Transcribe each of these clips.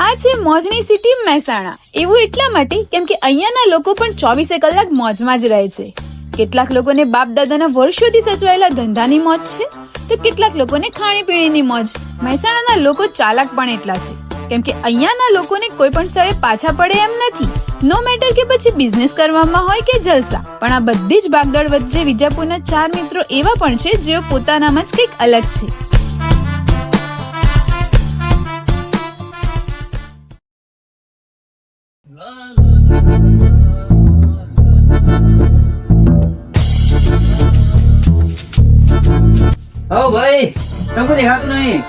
આ છે મોજની સિટી મહેસાણા. એવું એટલા માટે કેમ કે અહીંયાના લોકો પણ 24 કલાક મોજમાં જ રહે છે. કેટલાક લોકોને બાપ દાદાના વર્ષોથી સચવાયેલા ધંધાની મોજ છે, તો કેટલાક લોકોને ખાણીપીણીની મોજ. મહેસાણાના લોકો ચાલાક પણ એટલા છે કેમ કે અહીંયાના લોકોને કોઈ પણ સ્થળે પાછા પડે એમ નથી. નો મેટર કે પછી બિઝનેસ કરવામાં હોય કે જલસા, પણ આ બધી જ ભાગદોડ વચ્ચે વિજાપુરના 4 મિત્રો એવા પણ છે જેઓ પોતાનામાં જ કંઈક અલગ છે. ઓ ભાઈ તમને દેખાતું નહીં.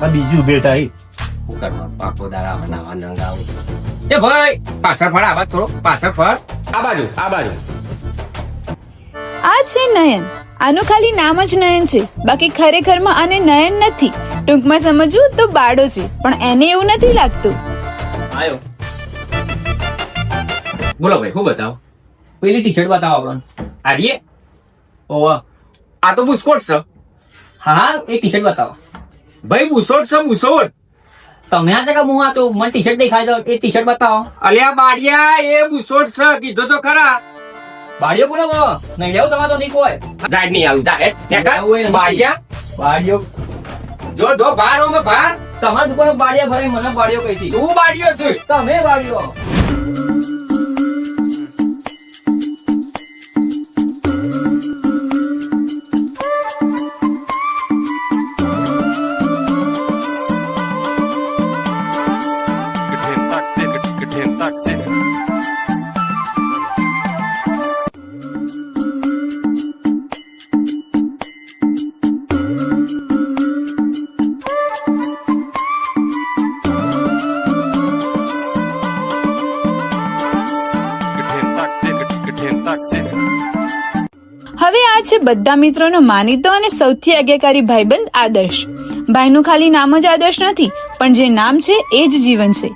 આ બીજું બેટા શું કરવા પાકો દાડા બનાવવા નંગાવું. એ ભાઈ પાછળ ફળ આવા થોડો પાછળ ફળ આ બાજુ. આ છે નયન. આનું ખાલી નામ જ નયન છે, બાકી ખરેખરમાં આને નયન નથી. ટૂંકમાં સમજવું તો બાળો છે, પણ એને એવું નથી લાગતું. આયો બોલો ભાઈ શું બતાવો. પેલી ટી-શર્ટ બતાવો આપણને. આરીએ ઓવા આ તો બુસ્કોટ છે. હા એ ટી-શર્ટ બતાવો ભાઈ. બુસ્કોટ છે બુસ્કોટ. તમે આ જગા મું આ તો મને ટી-શર્ટ દેખાય છે. એ ટી-શર્ટ બતાવો. અલ્યા બાડિયા એ બુસ્કોટ છે કીધો તો ખરા. બાડિયો બોલો તો નહીં લેવું તમારે તો નહીં કોઈ ગાડ નહીં આવું જાહેર બાડિયા જો દો બાર હો મે બાર તમાર દુકાન બાડિયા ભરે મને બાડિયો કહીસી. તું બાડિયો છે તમે બાડિયો. હવે આ છે બધા મિત્રોનો માનીતો અને સૌથી આજ્ઞાકારી ભાઈબંધ આદર્શ. ભાઈનું ખાલી નામ જ આદર્શ નથી, પણ જે નામ છે એ જ જીવન છે.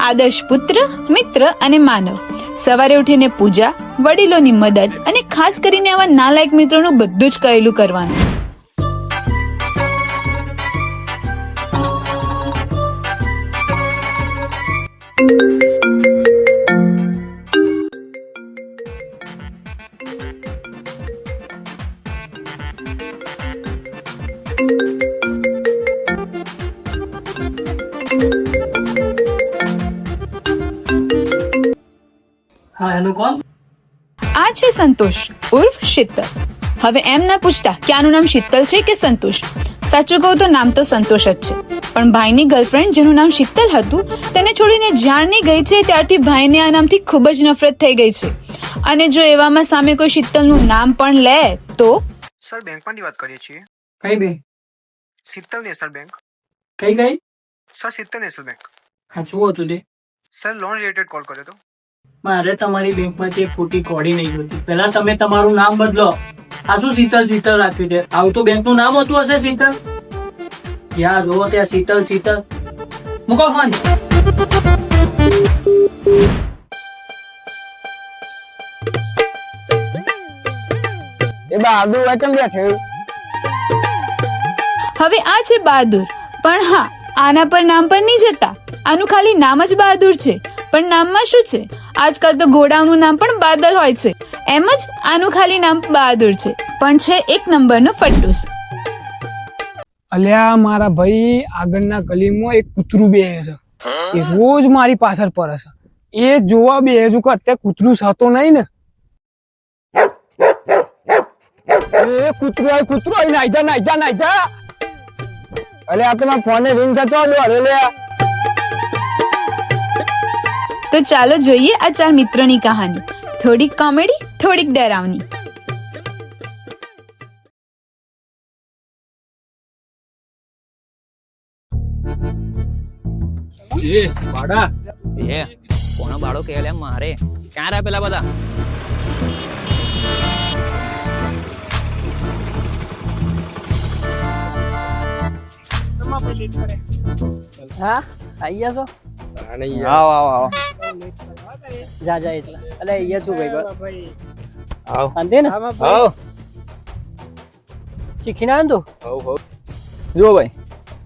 આદર્શ પુત્ર, મિત્ર અને માનવ. સવારે ઉઠીને પૂજા, વડીલોની મદદ અને ખાસ કરીને આવા નાલાયક મિત્રોનું બધું જ કહેલું કરવાનું. હા એનું કોણ? આ છે સંતોષ ઉર્ફ શીતલ. હવે એમ ના પૂછતા કે આનું નામ શીતલ છે કે સંતોષ. સાચું કહું તો નામ તો સંતોષ જ છે, પણ ભાઈની ગર્લફ્રેન્ડ જેનું નામ શીતલ હતું તેને છોડીને જ્યારની ગઈ છે ત્યારથી ભાઈને આ નામથી ખૂબ જ નફરત થઈ ગઈ છે. અને જો એવામાં સામે કોઈ શીતલનું નામ પણ લે તો સર બેંકમાંથી વાત કરીએ છીએ. કઈ બેંક? Sheetal national bank. કઈ ગઈ? Sir Sheetal national bank. હા શું હતું તે? સર લોન રિલેટેડ કોલ કર્યો હતો. મારે તમારી બેંકમાંથી એક ખોટી કોડી નહીં જોતી. પહેલા તમે તમારું નામ બદલો. આ શું શીતલ શીતલ રાખ્યું છે? આવું તો બેંકનું નામ હતું હશે શીતલ. ત્યાં જોવો ત્યાં શીતલ શીતલ. મૂકો ફોન. એ બહાદુર વચન બેઠે. હવે આ છે બહાદુર, પણ હા આના પર નામ પર નહીં જતા. આનું ખાલી નામ જ બહાદુર છે, પણ નામમાં શું છે? આજકાલ તો ઘોડાનું નામ પણ બાદલ હોય છે, એમ જ આનું ખાલી નામ બહાદુર છે, પણ છે એક નંબરનો ફટ્ટુસ. અલ્યા મારા ભાઈ આગળના ગલીમાં એક કૂતરું બેહે છે. એ રોજ મારી પાછળ પડે છે. એ જોવા બેહે છું કે અત્યારે કૂતરું સાતો નહીં ને. એ કૂતરું આવી નાઈ જા. અલે આ તો મારા ફોને રિંગ થતો અરે લે. તો ચાલો જોઈએ આ 4 મિત્રોની કહાની. થોડીક કોમેડી, થોડીક ડરાવની. એ બાડા એ કોનો બાળો કે લે મારે ક્યાં રહ્યા પેલા બધા? હા આઈ ગયા છો? આવો જા એટલે અલે અહીંયા છું ભાઈ. આવો શાંતિ ને? આવો શીખી ના તું? જો ભાઈ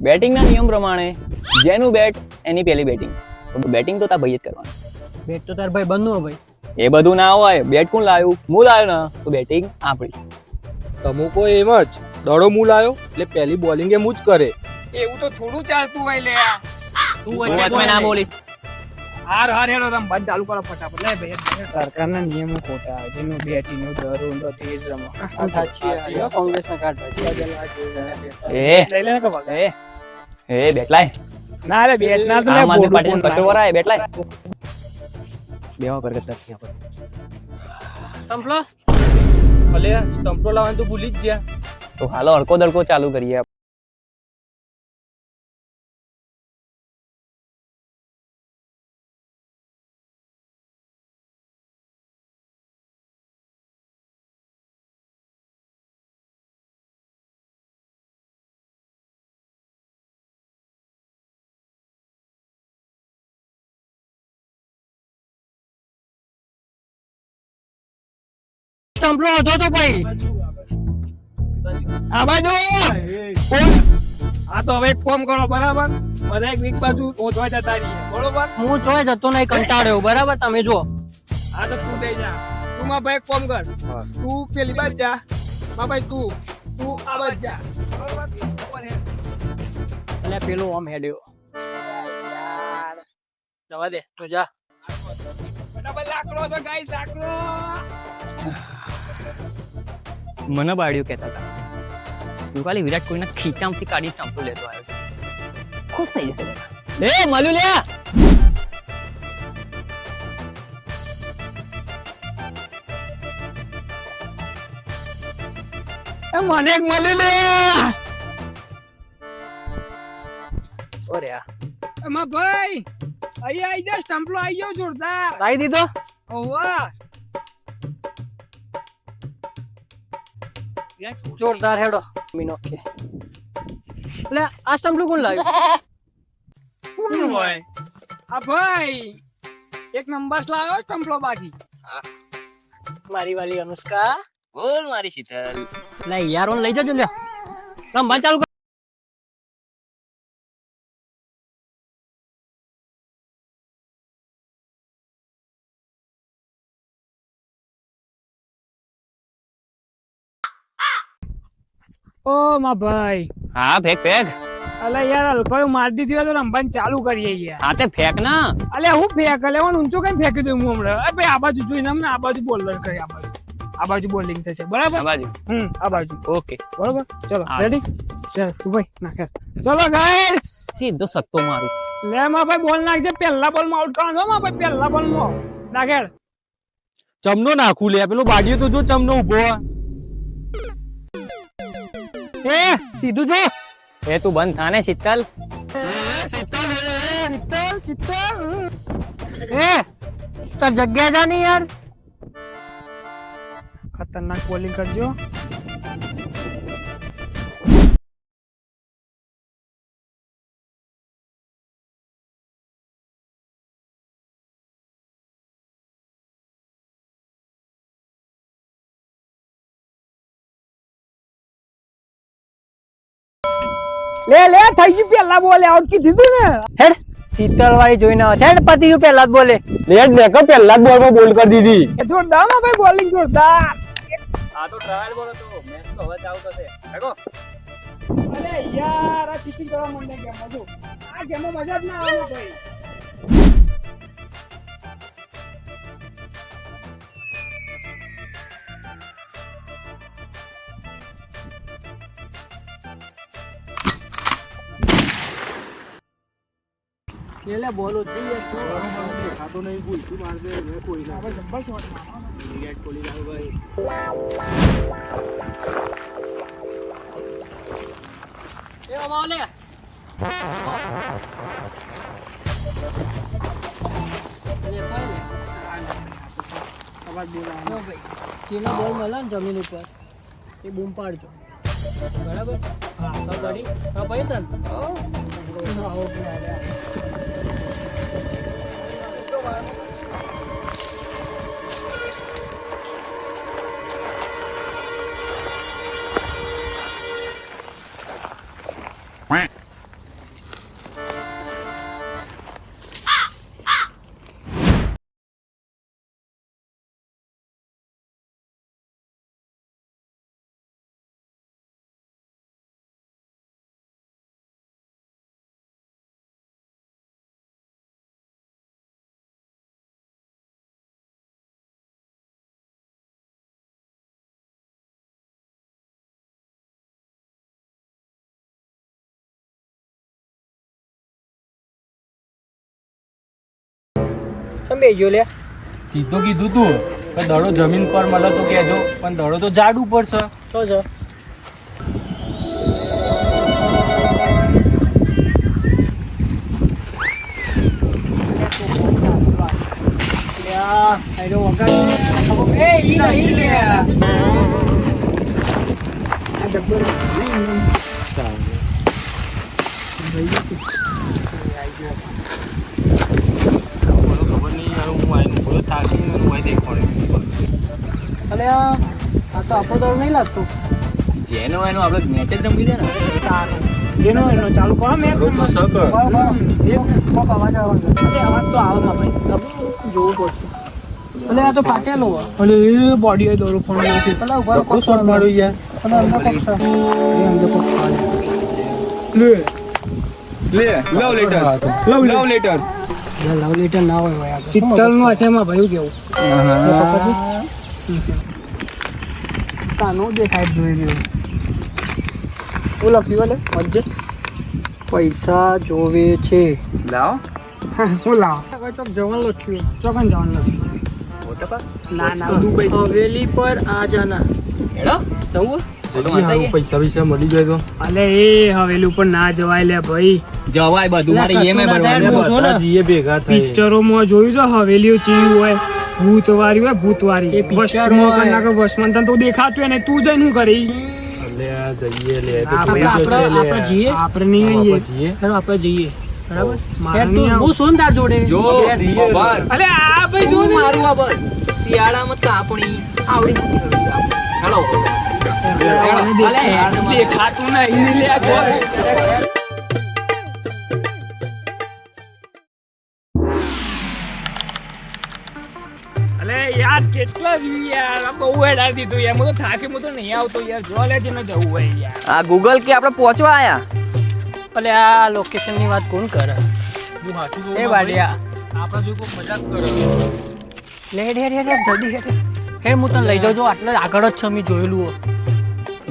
બેટિંગના નિયમ પ્રમાણે જેનું બેટ એની પહેલી બેટિંગ. બેટિંગ તો તાર ભાઈ જ કરવાનું. બેટ તો તાર ભાઈ બંધ ભાઈ. એ બધું ના હોય. બેટ કોણ લાવ્યું? હું લાવ્યો ને તો બેટિંગ આપણી. અમુકો એમ જ દડો હું લાયો એટલે પહેલી બોલિંગ એ હું જ કરે. એવું તો થોડું ચાલતું હોય લે તું હું વચમાં ના બોલીશ. હાર હાર હેડો રમવા ચાલુ કરો ફટાફટ લે ભાઈ સરકારના નિયમો ખોટા જેનું બેટીનો દરો ઊંડો તેજ રમો કોંગ્રેસના કાર્ડ એ લઈ લે ને કપાલ એ બેટ લાય. ના રે બેટ ના તો લે આમ આદમી બોલું પાર્ટીનો કોણ કચરો લાવે? વરાય. બેટ લાય. બેવા કર કરતા સંપલો ભલે સ્ટમ્પો લાવવાનું તો ભૂલી જ ગયા. તો હાલો હડકો દડકો ચાલુ કરીએ. સંપલો હતો તો ભાઈ. આ બાજુ આ તો હવે એક કોમ કરો બરાબર બધા એક વીક બાજુ ઓછવા જતા રહીએ બરોબર હું ચોય જતો નહીં, કંટાળ્યો. બરાબર તમે જો. આ તો તું દઈ જા તું માં ભાઈ એક કોમ કર તું પેલી બાજ જા માં ભાઈ તું આ બાજ જા બરોબર અને પેલો આમ હેડ્યો. જવા દે તું જા. ફટાફટ લાકડો તો ગાઈસ લાકડો મને બાળ્યું કહેતા હતા તું ખાલી વિરાટ કોહલીના ખીચામાંથી કાઢી સ્ટમ્પો લેતો આવ્યો છે. ખુશ થઈ જશે બધા. લે મળ્યું લે. મને એક મળી લે ઓરે આ એમાં ભાઈ અહીંયા આઈ જા સ્ટમ્પલો આઈ ગયો જોરદાર લાવી દીધો. વાહ જોરદાર હેડો મીનો કે. એટલે આ સ્ટમ્પલું કોણ લાવ્યું? કોણ હોય આ ભાઈ એક નંબર લાવ્યો સ્ટમ્પલો બાકી મારી વાલી અનુષ્કા. બોલ મારી શીતલ. લે યાર ઓન લઈ જજો લે. રમવા ચાલુ કર. ઓ માં ભાઈ હા ફેક ફેક. અલે યાર હલકો માર દીધી હોય તો રમવાનું ચાલુ કરીએ યાર હા તે ફેક ના. અલે હું ફેંક અલે હું ઊંચો કઈ ફેંકી દઉં હું હમણાં અરે ભાઈ આ બાજુ જોઈને અમને આ બાજુ બોલર કરી આ બાજુ બોલિંગ થશે બરાબર આ બાજુ. આ બાજુ ઓકે બરાબર ચલો હા. રેડી ચાલ તું ભાઈ નાખે ચલો ગાઈસ સીધો સત્તો મારું. લે માં ભાઈ બોલ નાખજે પહેલા બોલ માં આઉટ કરવાનો છો માં ભાઈ પહેલા બોલ માં નાખે ચમનો નાખું લે પેલો બાડીઓ તો જો ચમનો ઉભો. એ સીધું જો. એ તું બંધ થાને શીતલ. શીતલ એ તાર જગ્યા જા નહીં યાર. ખતરનાક બોલિંગ કરજો લે લે થઈ ગયું પેલા બોલે આઉટ કી દીધું ને હેડ શીતળ વાળી જોઈને આવે છે. હેડ પતિ ગયું પેલા જ બોલે. લેટ દેખો પહેલા જ બોલમાં બોલ કરી દીધી. એ જોરદાર માં ભાઈ બોલિંગ જોરદાર આ તો ટ્રાયલ બોલ હતો. મેચ તો હવે ચાલુ થશે. દેખો. અરે યાર આ ચીટિંગ કરવા માંડે ગેમ માં જો આ ગેમ માં મજા જ ના આવે ભાઈ પેલે બોલો જોઈએ ખાતો નહીં ભૂલતું મારશે મેં કોઈ ના. આપણે જબ્બર શોટ મારવાનો વિરાટ કોહલી લાવ ભાઈ. એ અમાવ લે. અવાજ બોલાવાનો જેનો બોલ મળે ને જમીન ઉપર એ બૂમ પાડજો. બરાબર હા કબડ્ડી હા ભાઈ તન તમે બેજો લે કીધું તું કે દડો જમીન પર મળે તો કહેજો પણ દડો તો ઝાડ ઉપર છે. તો જ ખબર નહીં યાર, હું આવીને બોલો થાકીને મને હોય દેખાડે. અલે આ તો આપણો દડો નહીં લાગતું. જેનો એનો આપણે મેચ જ રમી દે ને. એનો ચાલુ કરો મેં દડો તો સક. અવાજ તો આવે માં ભાઈ જોવું પડશે. અલે આ તો ફાટેલો અલે એ બોડી એ દોરો ફોન નથી. પેલા ઉભા કોણ શોટ માર્યો યાર? પેલા અંદર કોક છે. એ અંદર કોક છે. લે લે love letter. Love letter. Love letter ના હોય ભાઈ આગળ. શીતલ નો છે એમાં ભાઈ કેવું કાનો દેખાય જોઈ રહ્યો. શું લખ્યું અલે મજ્જે પૈસા જોવે છે. લાવો. હું લાવ ચોક જવાનું લખ્યું. ચોકન જવાનું નથી. ના ના દુબઈ હવેલી પર આ જાના હેડો. જવું પૈસા પૈસા મળી જાય તો અલે એ હવેલી ઉપર ના જવાય લે ભાઈ. જવાય બધું મારે EMI ભરવાનું. બધા જીએ ભેગા થાય. પિક્ચરોમાં જોયું છે હવેલીઓ ચીવી હોય ભૂતવારી હોય ભૂતવારી એ picture વસમાં હોય. કરના કે વસમાં તને તો દેખાતું હોય ને તું જઈને શું કરી લે આ જઈએ લે તો હા, થઈ ભાઈ, જશે લે. આપણે જઈએ આપણે નહીં આપણે આવીએ. જઈએ. હેડો આપણે જઈએ બરાબર મારે યાર, નહીં તું આવું. હું શું તાર જોડે જો બાર. અલે આ ભાઈ જો ને મારું આ બસ શિયાળામાં તો આપણી આવડી નથી હેલો અલે યાર, દેખાતું નહીં લે આ કોઈ. અલે યાર કેટલા વ્યૂ યાર આ બહુ હેડા દીધું યાર હું તો થાકી હું તો નહીં આવતો યાર જો લે જેને જવું હોય યાર આ ગૂગલ કે આપણે પહોંચવા આયા. ભલે આ લોકેશન ની વાત કોણ કરે હું હાચું કહું એ ને વાડિયા ભાઈ, આપણા જો કોઈ મજાક કરે લે હેડ હેડ હેડ હેડ, જલ્દી હેડ હેડ હું તને લઈ જાઉં છું આટલે આગળ જ છે મેં જોયેલું હો.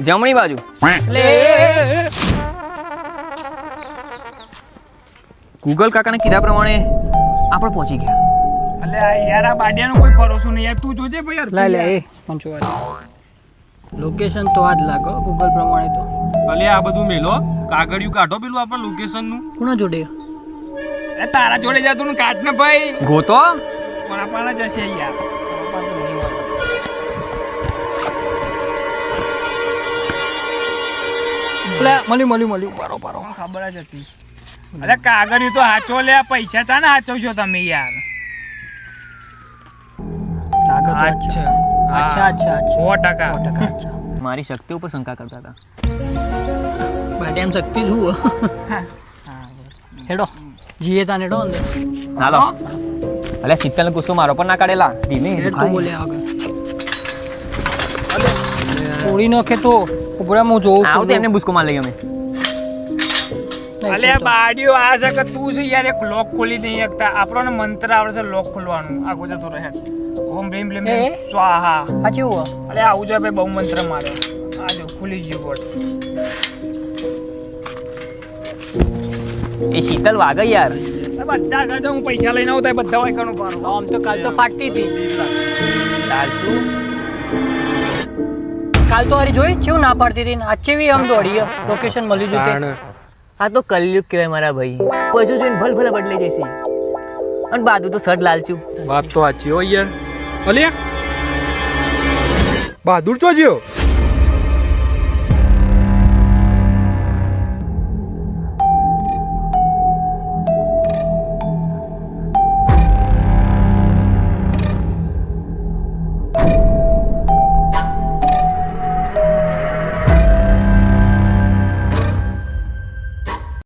જમણી બાજુ. લે ગૂગલ કાકાને કીધા પ્રમાણે આપણે પહોંચી ગયા. અલે આ યાર આ બાડિયાનો કોઈ ભરોસો નહીં યાર તું જોજે ભાઈ યાર લે લે એ પંચવારી લોકેશન તો આ જ લાગો ગૂગલ પ્રમાણે તો ભલે આ બધું મેલો કાગળિયું કાઢો પેલું આપણે લોકેશન નું. કોના જોડે એ તારા જોડે જતું ને કાઢ ને ભાઈ ગોતો. પણ આપણને જશે યાર લે મળ્યું પારો પારો ખબર જ હતી અરે કાગળિયું તો હાચો લે પૈસા ચા ને હાચવશો તમે યાર લાગે તો અચ્છા અચ્છા અચ્છા અચ્છા 100%. અચ્છા મારી શક્તિ ઉપર શંકા કરતા હતા. બાડી એમ શક્તિ છું હેડો જીએ તાને હેડો અંદર હાલો. અલે શીતલ ગુસ્સો મારો પર ના કાઢેલા. ધીમે હેડ તો બોલે આગળ તોડી નાખે તો ઉભરા હું જોઉં આવ તો એમને બુસ્કો માર લઈએ અમે. અલે આ બાડીઓ આ છે કે તું છે યાર એક લોક ખોલી નહીં શકતા આપણને મંત્ર આવડે છે લોક ખોલવાનું આગો જતો રહે ઓમ ભીમ ભીમ એ? સ્વાહા આ કેવું અલે આવું છે ભાઈ બહુ મંત્ર માર્યો આ જો ખુલી ગયું બોટ એ શીતલ વાગે યાર. બધા કાજો હું પૈસા લઈને આવતા બધા હોય કનું પારો આમ તો કાલ તો ફાટતી હતી ચાલતું. કાલ તો હારી જોઈ કેવું ના પાડતી હતી ને આજે બી આમ દોડી લોકેશન મળી જતી તાણ. આ તો કલયુગ કહેવાય મારા ભાઈ. પશુ જોઈને ભલ ભલે બદલાઈ જશે. અને બાદુ તો સડ લાલચું. વાત તો સાચી હો યાર. અલ્યા બહાદુર ચો જ્યો